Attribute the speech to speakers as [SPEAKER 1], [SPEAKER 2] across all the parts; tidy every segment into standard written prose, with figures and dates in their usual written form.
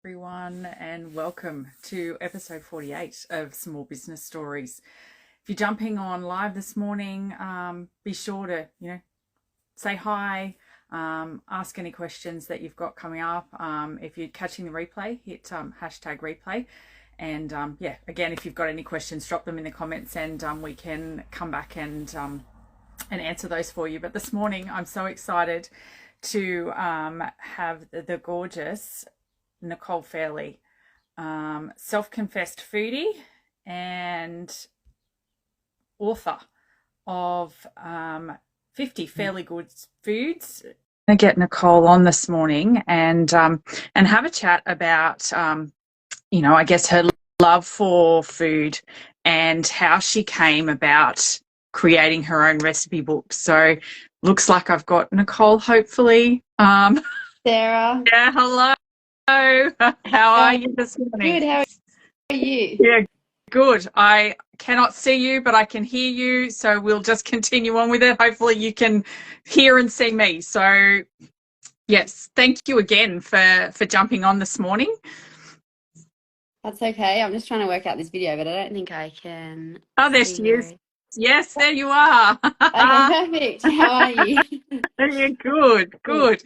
[SPEAKER 1] Everyone, and welcome to episode 48 of Small Business Stories. If you're jumping on live this morning, be sure to say hi, ask any questions that you've got coming up. If you're catching the replay, hit hashtag replay, and again, if you've got any questions, drop them in the comments, and we can come back and answer those for you. But this morning I'm so excited to have the gorgeous Nicole Fairley, self-confessed foodie and author of 50 Fairly Good Foods. I'm going to get Nicole on this morning and have a chat about, I guess her love for food and how she came about creating her own recipe book. So looks like I've got Nicole, hopefully.
[SPEAKER 2] Sarah.
[SPEAKER 1] Yeah, hello. How are you this morning?
[SPEAKER 2] Good. How are you?
[SPEAKER 1] Yeah, good. I cannot see you, but I can hear you. So we'll just continue on with it. Hopefully you can hear and see me. So yes, thank you again for jumping on this morning.
[SPEAKER 2] That's okay. I'm just trying to work out this video, but I don't think I can.
[SPEAKER 1] Oh, there she is. Yes, there you are.
[SPEAKER 2] Okay, perfect. How are you?
[SPEAKER 1] Yeah, good.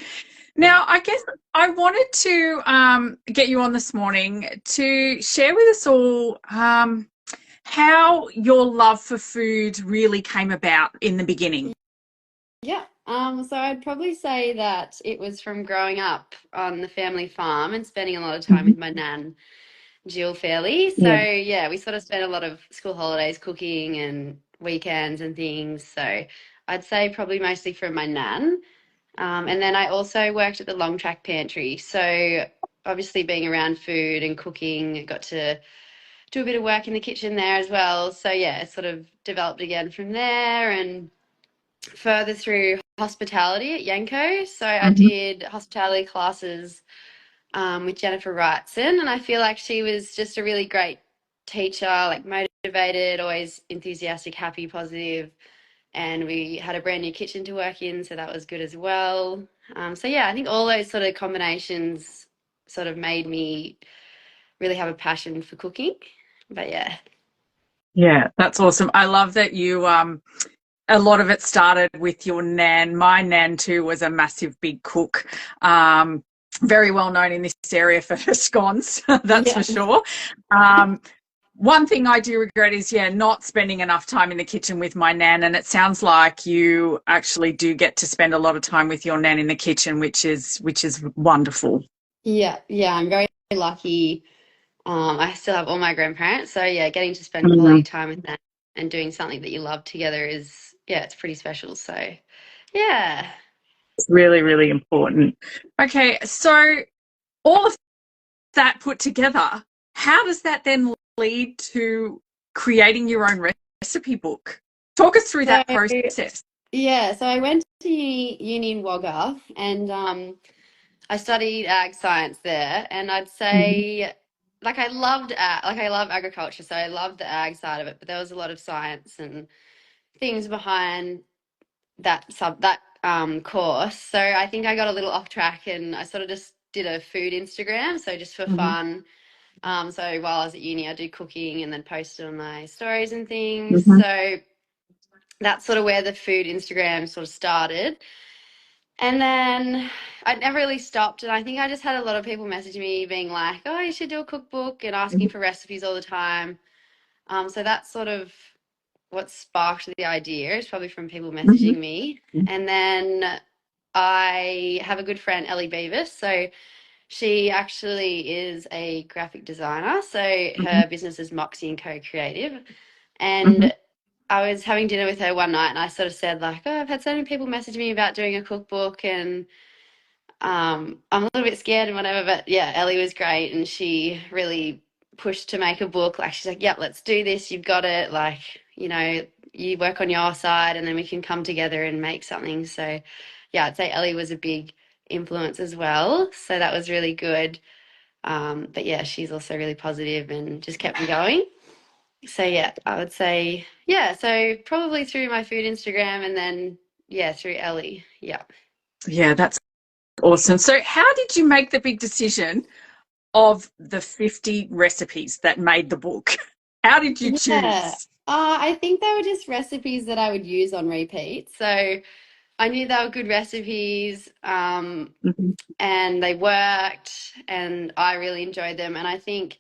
[SPEAKER 1] Now, I guess I wanted to get you on this morning to share with us all how your love for food really came about in the beginning.
[SPEAKER 2] Yeah. So I'd probably say that it was from growing up on the family farm and spending a lot of time with my nan, Jill Fairley. So yeah, we sort of spent a lot of school holidays cooking and weekends and things. So I'd say probably mostly from my nan. And then I also worked at the Long Track Pantry. So obviously being around food and cooking, got to do a bit of work in the kitchen there as well. So yeah, it sort of developed again from there and further through hospitality at Yanko. So I did hospitality classes with Jennifer Wrightson, and I feel like she was just a really great teacher, like motivated, always enthusiastic, happy, positive. And we had a brand new kitchen to work in, so that was good as well. So yeah, I think all those sort of combinations sort of made me really have a passion for cooking. But yeah.
[SPEAKER 1] Yeah, that's awesome. I love that you a lot of it started with your nan. My nan too was a massive big cook. Very well known in this area for her scones, that's for sure. One thing I do regret is, not spending enough time in the kitchen with my nan, and it sounds like you actually do get to spend a lot of time with your nan in the kitchen, which is wonderful.
[SPEAKER 2] Yeah, I'm very lucky. I still have all my grandparents, so yeah, getting to spend quality time with them and doing something that you love together is, it's pretty special. So yeah.
[SPEAKER 1] It's really, really important. Okay, so all of that put together, how does that then lead to creating your own recipe book? Talk us through that process.
[SPEAKER 2] Yeah, so I went to uni in Wagga, and I studied ag science there, and I'd say I love agriculture, so I loved the ag side of it, but there was a lot of science and things behind that course. So I think I got a little off track, and I sort of just did a food Instagram, so just for fun. So while I was at uni, I did cooking and then posted on my stories and things. So that's sort of where the food Instagram sort of started. And then I never really stopped. And I think I just had a lot of people message me being like, oh, you should do a cookbook, and asking for recipes all the time. So that's sort of what sparked the idea, is probably from people messaging me. And then I have a good friend, Ellie Beavis. So she actually is a graphic designer. So her business is Moxie & Co Creative. And I was having dinner with her one night, and I sort of said like, oh, I've had so many people message me about doing a cookbook, and I'm a little bit scared and whatever. But yeah, Ellie was great, and she really pushed to make a book. Like, she's like, yep, let's do this. You've got it. Like, you work on your side and then we can come together and make something. So yeah, I'd say Ellie was a big influence as well. So that was really good. But yeah, she's also really positive and just kept me going. So yeah, I would say, so probably through my food Instagram, and then through Ellie. Yeah.
[SPEAKER 1] Yeah, that's awesome. So how did you make the big decision of the 50 recipes that made the book? How did you
[SPEAKER 2] Yeah.
[SPEAKER 1] choose?
[SPEAKER 2] I think they were just recipes that I would use on repeat. So I knew they were good recipes,
[SPEAKER 1] Mhm.
[SPEAKER 2] and they worked, and I really enjoyed them. And I think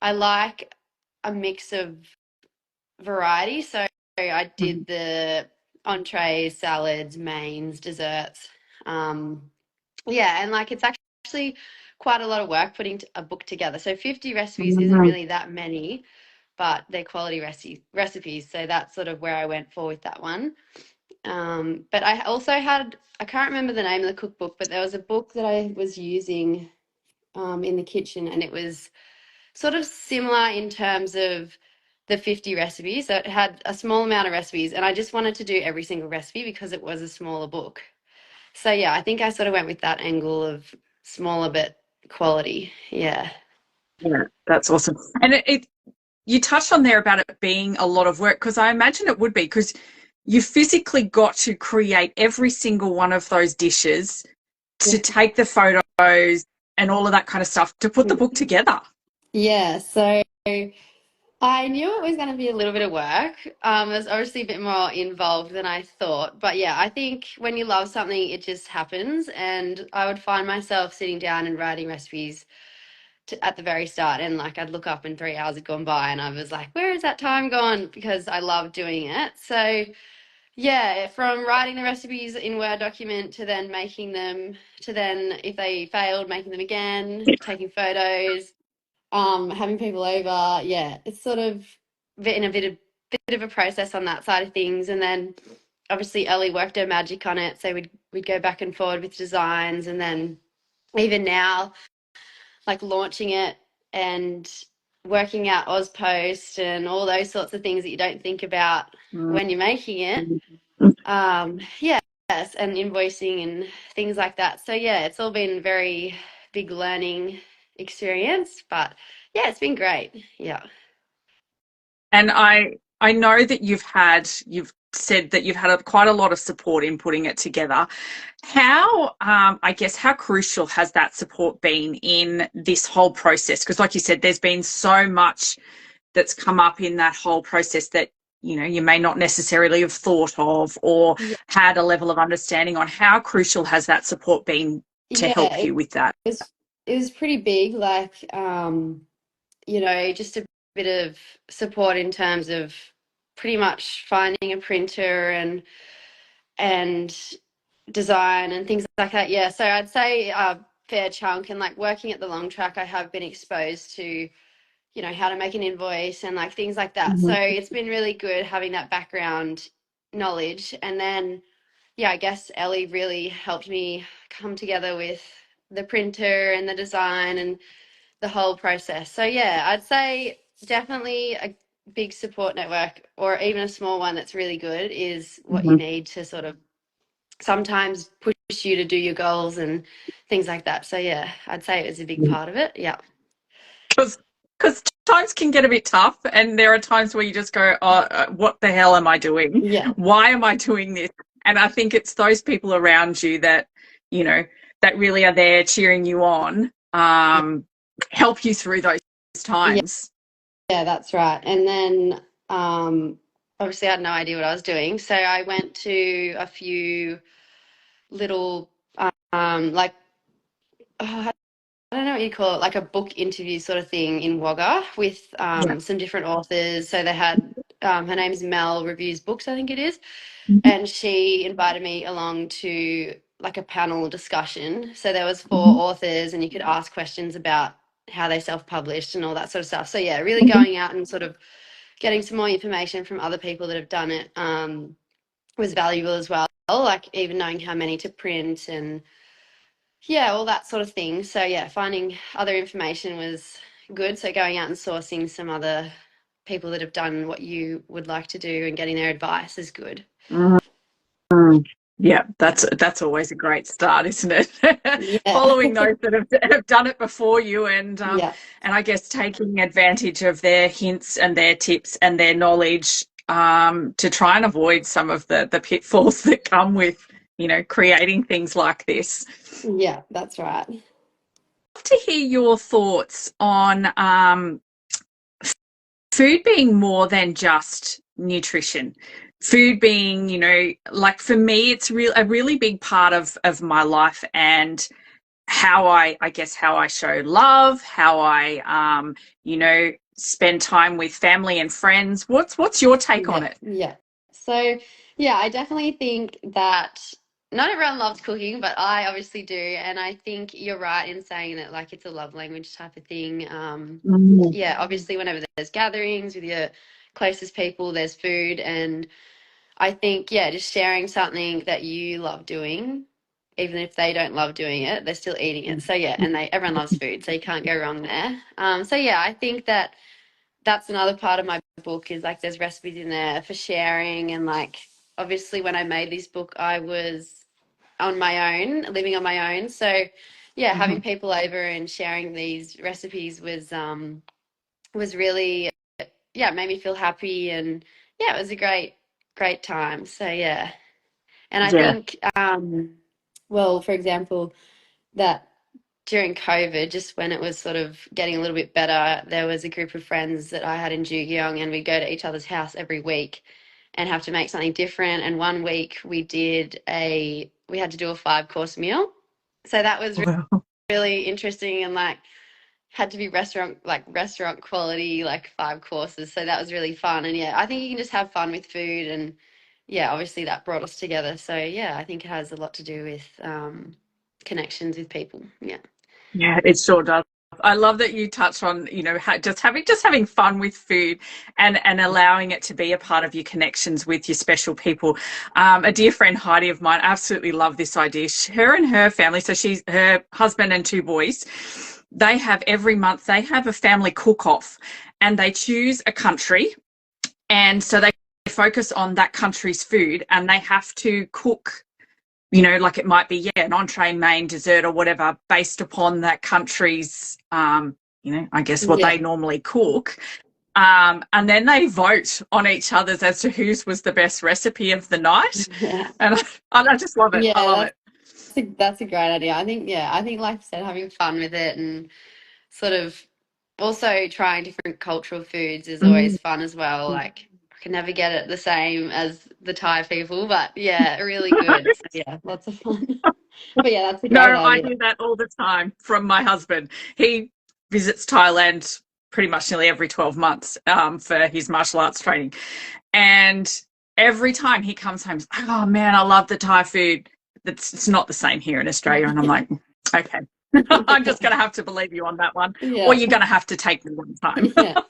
[SPEAKER 2] I like a mix of variety. So I did
[SPEAKER 1] Mhm.
[SPEAKER 2] the entrees, salads, mains, desserts. Um, yeah, and like it's actually quite a lot of work putting a book together. So 50 recipes isn't
[SPEAKER 1] Mhm.
[SPEAKER 2] really that many, but they're quality recipes. So that's sort of where I went for with that one. But I also had, I can't remember the name of the cookbook, but there was a book that I was using in the kitchen, and it was sort of similar in terms of the 50 recipes. So it had a small amount of recipes, and I just wanted to do every single recipe because it was a smaller book. So yeah, I think I sort of went with that angle of smaller but quality. Yeah.
[SPEAKER 1] Yeah, that's awesome. And you touched on there about it being a lot of work, because I imagine it would be, because you physically got to create every single one of those dishes, to
[SPEAKER 2] Yeah.
[SPEAKER 1] take the photos and all of that kind of stuff to put the book together.
[SPEAKER 2] Yeah. So I knew it was going to be a little bit of work. It was obviously a bit more involved than I thought. But yeah, I think when you love something, it just happens. And I would find myself sitting down and writing recipes at the very start. And like I'd look up and 3 hours had gone by, and I was like, where is that time gone? Because I love doing it. So yeah, from writing the recipes in Word document to then making them, to then if they failed, making them again, taking photos, having people over. Yeah, it's sort of in a bit of a process on that side of things. And then obviously Ellie worked her magic on it, so we'd go back and forward with designs, and then even now, like launching it and working out Ozpost and all those sorts of things that you don't think about when you're making it. Yeah, yes, and invoicing and things like that. So yeah, it's all been very big learning experience, but yeah, it's been great. Yeah.
[SPEAKER 1] And I know that you've said that you've had quite a lot of support in putting it together. How, I guess, how crucial has that support been in this whole process? Because, like you said, there's been so much that's come up in that whole process that, you may not necessarily have thought of or
[SPEAKER 2] Yeah,
[SPEAKER 1] had a level of understanding on. How crucial has that support been to
[SPEAKER 2] yeah,
[SPEAKER 1] help you with that?
[SPEAKER 2] it was pretty big, like just a bit of support in terms of pretty much finding a printer and design and things like that. Yeah, so I'd say a fair chunk, and like working at the long track, I have been exposed to how to make an invoice and like things like that. So
[SPEAKER 1] Mhm.
[SPEAKER 2] it's been really good having that background knowledge. And then, yeah, I guess Ellie really helped me come together with the printer and the design and the whole process. So, yeah, I'd say definitely a big support network, or even a small one that's really good, is what you
[SPEAKER 1] Mhm.
[SPEAKER 2] need to sort of sometimes push you to do your goals and things like that. So, yeah, I'd say it was a big part of it. Yeah.
[SPEAKER 1] Because times can get a bit tough, and there are times where you just go, oh, what the hell am I doing?
[SPEAKER 2] Yeah.
[SPEAKER 1] Why am I doing this? And I think it's those people around you that, you know, that really are there cheering you on, help you through those
[SPEAKER 2] Yeah.
[SPEAKER 1] times.
[SPEAKER 2] Yeah, that's right. And then obviously I had no idea what I was doing. So I went to a few little like oh, I don't know what you call it, like a book interview sort of thing in Wagga with
[SPEAKER 1] Yeah.
[SPEAKER 2] some different authors. So they had her name's Mel Reviews Books, I think it is.
[SPEAKER 1] Mhm.
[SPEAKER 2] And she invited me along to like a panel discussion. So there was four
[SPEAKER 1] Mhm.
[SPEAKER 2] authors, and you could ask questions about how they self-published and all that sort of stuff. So yeah, really going out and sort of getting some more information from other people that have done it was valuable as well. Like even knowing how many to print and yeah, all that sort of thing. So yeah, finding other information was good. So going out and sourcing some other people that have done what you would like to do and getting their advice is good.
[SPEAKER 1] Mhm. Yeah,
[SPEAKER 2] Yeah.
[SPEAKER 1] that's always a great start, isn't it?
[SPEAKER 2] Yeah.
[SPEAKER 1] Following those that have done it before you,
[SPEAKER 2] Yeah.
[SPEAKER 1] and I guess taking advantage of their hints and their tips and their knowledge, to try and avoid some of the pitfalls that come with, creating things like this.
[SPEAKER 2] Yeah, that's right.
[SPEAKER 1] to hear your thoughts on food being more than just nutrition. Food being, you know, like for me, it's a really big part of my life and how I guess how I show love, how I you know, spend time with family and friends. What's your take on
[SPEAKER 2] Yeah,
[SPEAKER 1] it?
[SPEAKER 2] yeah. So, yeah, I definitely think that not everyone loves cooking, but I obviously do. And I think you're right in saying that, like, it's a love language type of thing.
[SPEAKER 1] Mm.
[SPEAKER 2] Yeah, obviously, whenever there's gatherings with your closest people, there's food. And I think, yeah, just sharing something that you love doing, even if they don't love doing it, they're still eating it. So, yeah, and everyone loves food, so you can't go wrong there. So, yeah, I think that that's another part of my book is like there's recipes in there for sharing. And like obviously when I made this book I was on my own, living on my own, so yeah, having
[SPEAKER 1] Mhm.
[SPEAKER 2] people over and sharing these recipes was really, yeah, it made me feel happy. And yeah, it was a great time. So yeah, and I
[SPEAKER 1] Yeah.
[SPEAKER 2] think well, for example, that during COVID, just when it was sort of getting a little bit better, there was a group of friends that I had in Jugyong, and we'd go to each other's house every week and have to make something different. And one week we had to do a 5-course meal. So that was
[SPEAKER 1] Wow.
[SPEAKER 2] really interesting, and like had to be restaurant quality, like 5 courses. So that was really fun. And yeah, I think you can just have fun with food. And yeah, obviously that brought us together. So yeah, I think it has a lot to do with connections with people. Yeah.
[SPEAKER 1] Yeah, it sure does. I love that you touch on, you know, just having fun with food and allowing it to be a part of your connections with your special people. A dear friend Heidi of mine absolutely loved this idea. Her and her family, so she's her husband and 2 boys. They have every month they have a family cook-off, and they choose a country, and so they focus on that country's food, and they have to cook, you know, like it might be, yeah, an entree, main, dessert, or whatever, based upon that country's, you know, I guess what
[SPEAKER 2] Yeah.
[SPEAKER 1] they normally cook. And then they vote on each other's as to whose was the best recipe of the night.
[SPEAKER 2] Yeah.
[SPEAKER 1] And I just love it. I
[SPEAKER 2] Yeah,
[SPEAKER 1] love it.
[SPEAKER 2] that's a great idea. I think, yeah, I think like I said, having fun with it and sort of also trying different cultural foods is
[SPEAKER 1] Mm.
[SPEAKER 2] always fun as well. Like I can never get it the same as the Thai people, but yeah, really good. So yeah, lots of fun. But yeah, that's a
[SPEAKER 1] No,
[SPEAKER 2] great
[SPEAKER 1] I
[SPEAKER 2] idea.
[SPEAKER 1] do that all the time from my husband. He visits Thailand pretty much nearly every 12 months for his martial arts training. And every time he comes home, he's like, oh man, I love the Thai food. It's not the same here in Australia. And I'm like, okay, I'm just going to have to believe you on that one, or
[SPEAKER 2] Yeah.
[SPEAKER 1] you're going to have to take me one time.
[SPEAKER 2] Yeah.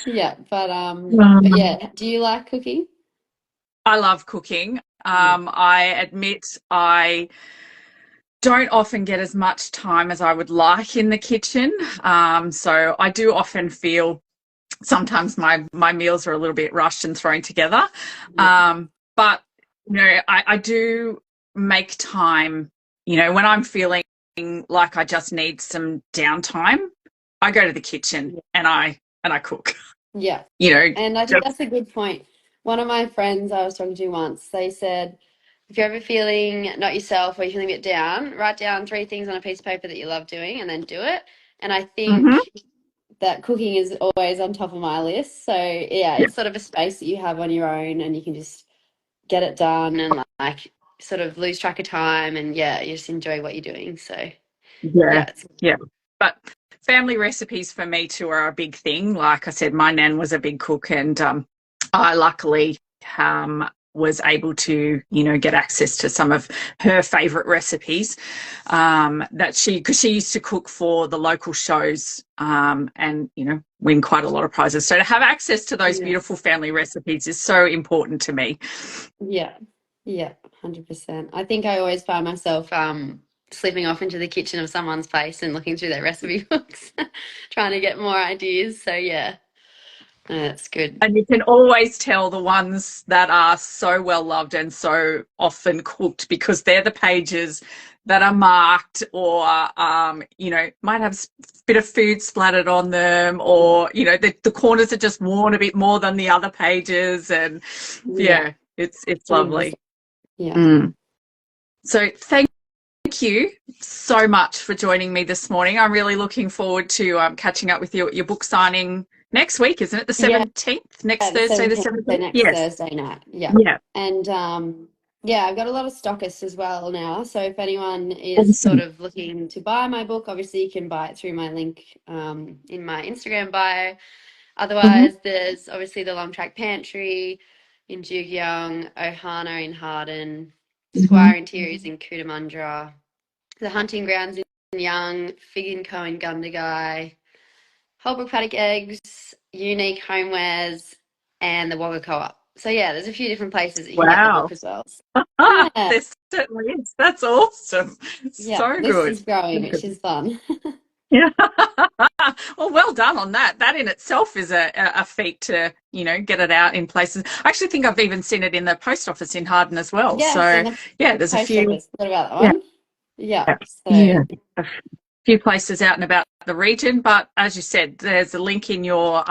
[SPEAKER 2] Yeah. But
[SPEAKER 1] Um,
[SPEAKER 2] yeah, do you like cooking?
[SPEAKER 1] I love cooking.
[SPEAKER 2] Yeah.
[SPEAKER 1] I admit I don't often get as much time as I would like in the kitchen. So I do often feel sometimes my meals are a little bit rushed and thrown together.
[SPEAKER 2] Yeah.
[SPEAKER 1] But you know, I do make time, you know, when I'm feeling like I just need some downtime, I go to the kitchen
[SPEAKER 2] Yeah.
[SPEAKER 1] and I cook.
[SPEAKER 2] Yeah.
[SPEAKER 1] You know,
[SPEAKER 2] And I think
[SPEAKER 1] just
[SPEAKER 2] that's a good point. One of my friends I was talking to once, they said, if you're ever feeling not yourself or you're feeling a bit down, write down 3 things on a piece of paper that you love doing and then do it. And I think
[SPEAKER 1] mhm.
[SPEAKER 2] that cooking is always on top of my list. So yeah,
[SPEAKER 1] Yeah,
[SPEAKER 2] it's sort of a space that you have on your own and you can just get it done and like sort of lose track of time and yeah, you just enjoy what you're doing. So
[SPEAKER 1] yeah,
[SPEAKER 2] yeah, it's
[SPEAKER 1] yeah. But family recipes for me too are a big thing. Like I said, my nan was a big cook, and I luckily was able to, you know, get access to some of her favourite recipes that because she used to cook for the local shows and, you know, win quite a lot of prizes. So to have access to those
[SPEAKER 2] yeah.
[SPEAKER 1] beautiful family recipes is so important to me.
[SPEAKER 2] Yeah, yeah, 100%. I think I always find myself slipping off into the kitchen of someone's place and looking through their recipe books, trying to get more ideas. So yeah, that's good.
[SPEAKER 1] And you can always tell the ones that are so well loved and so often cooked because they're the pages that are marked or, you know, might have a bit of food splattered on them, or, you know, the corners are just worn a bit more than the other pages. And
[SPEAKER 2] Yeah,
[SPEAKER 1] yeah, it's lovely.
[SPEAKER 2] 100%. Yeah.
[SPEAKER 1] Mm. So thank Thank you so much for joining me this morning. I'm really looking forward to catching up with you at your book signing next week, isn't it? The
[SPEAKER 2] Yeah,
[SPEAKER 1] 17th, next
[SPEAKER 2] the
[SPEAKER 1] Thursday, the
[SPEAKER 2] 17th, so
[SPEAKER 1] 17th?
[SPEAKER 2] next
[SPEAKER 1] Yes.
[SPEAKER 2] Thursday night. Yeah.
[SPEAKER 1] Yeah.
[SPEAKER 2] And yeah, I've got a lot of stockists as well now. So if anyone is sort
[SPEAKER 1] Awesome.
[SPEAKER 2] of looking to buy my book, obviously you can buy it through my link in my Instagram bio.
[SPEAKER 1] Mhm.
[SPEAKER 2] Otherwise, there's obviously the Long Track Pantry in Jugyong, Ohana in Harden,
[SPEAKER 1] Mhm.
[SPEAKER 2] Squire Interiors in Cootamundra, the Hunting Grounds in Young, Fig and Co in Gundagai, Holbrook Paddock Eggs, Unique Homewares, and the Wagga Co-op. So yeah, there's a few different places that you can get the book
[SPEAKER 1] Wow.
[SPEAKER 2] as well. Yeah,
[SPEAKER 1] There certainly is. That's awesome.
[SPEAKER 2] yeah,
[SPEAKER 1] So
[SPEAKER 2] list
[SPEAKER 1] good.
[SPEAKER 2] is growing,
[SPEAKER 1] So
[SPEAKER 2] which
[SPEAKER 1] good.
[SPEAKER 2] is fun.
[SPEAKER 1] Yeah. Well done on that. That in itself is a feat to, get it out in places. I actually think I've even seen it in the post office in Harden as well.
[SPEAKER 2] Yes,
[SPEAKER 1] So
[SPEAKER 2] in the
[SPEAKER 1] yeah, there's a
[SPEAKER 2] post
[SPEAKER 1] few.
[SPEAKER 2] office. What about that
[SPEAKER 1] Yeah.
[SPEAKER 2] one? Yeah,
[SPEAKER 1] Yeah.
[SPEAKER 2] so
[SPEAKER 1] A few places out and about the region, but as you said, there's a link in your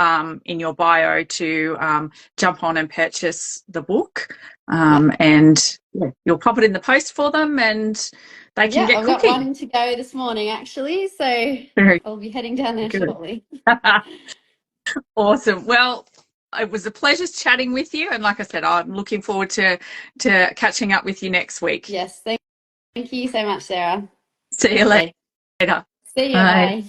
[SPEAKER 1] bio to jump on and purchase the book.
[SPEAKER 2] yeah.
[SPEAKER 1] And yeah, you'll pop it in the post for them and they can
[SPEAKER 2] Yeah,
[SPEAKER 1] get
[SPEAKER 2] I've got
[SPEAKER 1] cooking.
[SPEAKER 2] one to go this morning actually, so
[SPEAKER 1] Very
[SPEAKER 2] I'll be heading down there
[SPEAKER 1] good.
[SPEAKER 2] shortly.
[SPEAKER 1] Awesome. Well, it was a pleasure chatting with you. And like I said, I'm looking forward to catching up with you next week.
[SPEAKER 2] Yes, thank you so much, Sarah.
[SPEAKER 1] See you
[SPEAKER 2] Okay,
[SPEAKER 1] later.
[SPEAKER 2] see you.
[SPEAKER 1] Bye.
[SPEAKER 2] Bye.